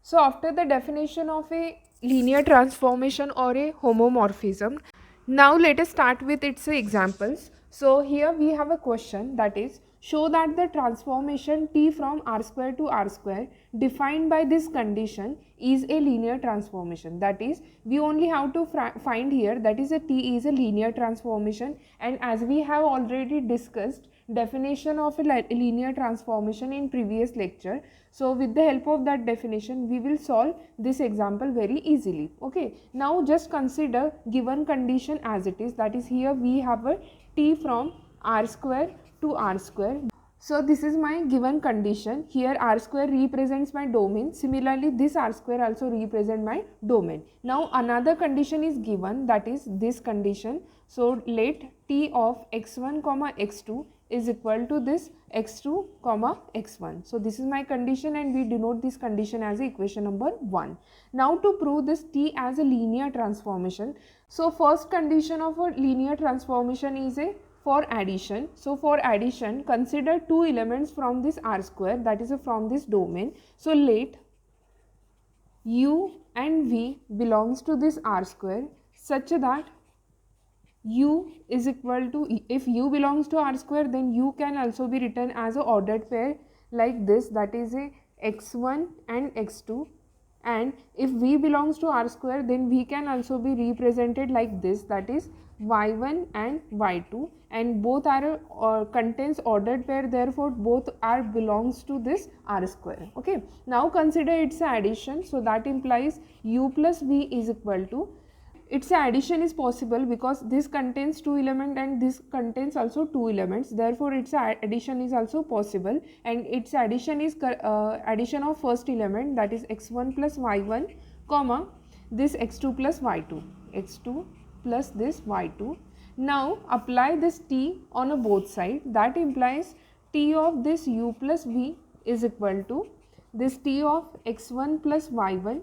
So after the definition of a linear transformation or a homomorphism, now let us start with its examples. So here we have a question, that is, show that the transformation t from r square to r square defined by this condition is a linear transformation. That is, we only have to find here that is a t is a linear transformation, and as we have already discussed definition of a linear transformation in previous lecture, so with the help of that definition we will solve this example very easily. Okay, now just consider given condition as it is, that is, here we have a t from r square to r square. So this is my given condition. Here r square represents my domain. Similarly, this r square also represent my domain. Now another condition is given, that is this condition. So let t of x1 comma x2 is equal to this x2 comma x1. So this is my condition, and we denote this condition as equation number 1. Now to prove this t as a linear transformation, so first condition of a linear transformation is a for addition. So for addition, consider two elements from this r square, that is from this domain. So let u and v belongs to this r square such that u is equal to, if u belongs to r square, then u can also be written as a ordered pair like this, that is a x1 and x2, and if v belongs to r square, then v can also be represented like this, that is y1 and y2, and both are contains ordered pair, therefore both are belongs to this r square. Okay, now consider its addition. So that implies u plus v is equal to, its addition is possible because this contains two elements and this contains also two elements, therefore its addition is also possible, and its addition is addition of first element, that is x1 plus y1 comma this x2 plus y2, x2 plus this y2. Now apply this t on a both side, that implies t of this u plus v is equal to this t of x1 plus y1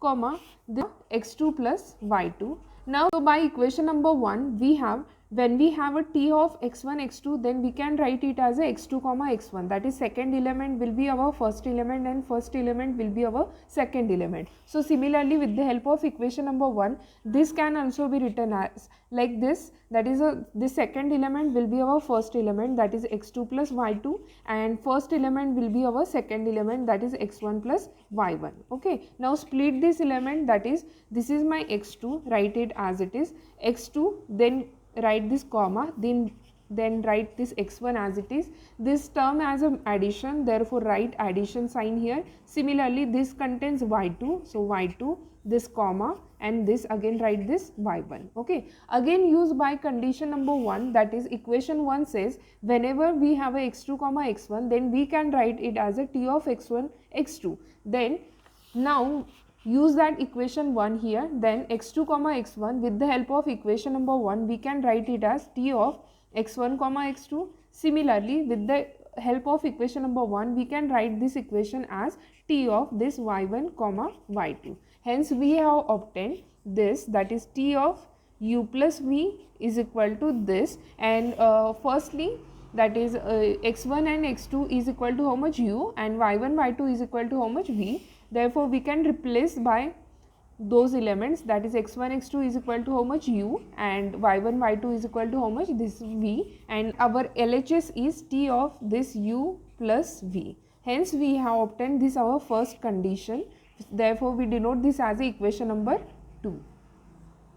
comma the x2 plus y2. Now so by equation number 1 we have, when we have a t of x1 x2, then we can write it as a x2 comma x1, that is second element will be our first element and first element will be our second element. So similarly, with the help of equation number 1, this can also be written as like this, that is this second element will be our first element, that is x2 plus y2, and first element will be our second element, that is x1 plus y1. Okay, now split this element, that is this is my x2, write it as it is x2, then write this comma, then write this x1 as it is, this term as an addition, therefore write addition sign here. Similarly, this contains y2, so y2, this comma, and this again write this y1. Okay, again use by condition number 1, that is equation 1 says whenever we have a x2 comma x1, then we can write it as a t of x1 x2. Then now use that equation 1 here, then x2 comma x1, with the help of equation number 1 we can write it as t of x1 comma x2. Similarly, with the help of equation number 1 we can write this equation as t of this y1 comma y2. Hence we have obtained this, that is t of u plus v is equal to this, and firstly that is x1 and x2 is equal to how much u, and y1 y2 is equal to how much v. Therefore we can replace by those elements, that is x1 x2 is equal to how much u, and y1 y2 is equal to how much this v, and our LHS is t of this u plus v. Hence we have obtained this our first condition, therefore we denote this as a equation number 2.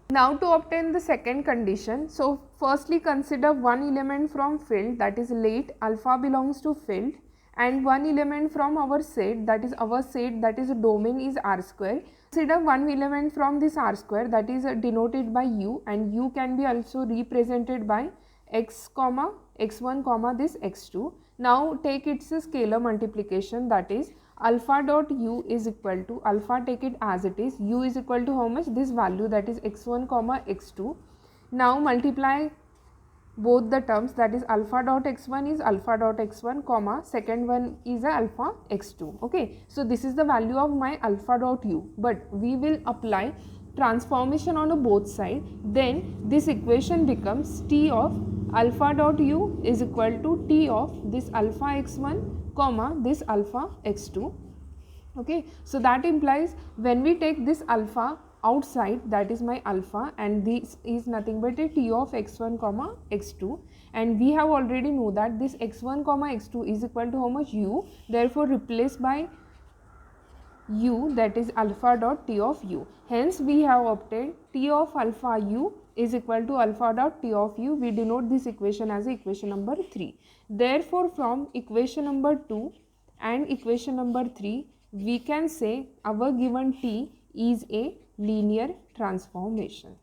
Now to obtain the second condition, so firstly consider one element from field, that is let alpha belongs to field, and one element from our set, that is our set, that is domain is r square. Consider one element from this r square, that is denoted by u, and u can be also represented by x comma x1 comma this x2. Now take its scalar multiplication, that is alpha dot u is equal to, alpha take it as it is, u is equal to how much, this value, that is x1 comma x2. Now multiply both the terms, that is alpha dot x1 is alpha dot x1 comma second one is a alpha x2. Okay, so this is the value of my alpha dot u, but we will apply transformation on a both side, then this equation becomes t of alpha dot u is equal to t of this alpha x1 comma this alpha x2. Okay, so that implies when we take this alpha outside, that is my alpha, and this is nothing but a t of x1 comma x2, and we have already know that this x1 comma x2 is equal to how much u, therefore replace by u, that is alpha dot t of u. Hence we have obtained t of alpha u is equal to alpha dot t of u. We denote this equation as equation number 3. Therefore from equation number 2 and equation number 3 we can say our given t is a linear transformation.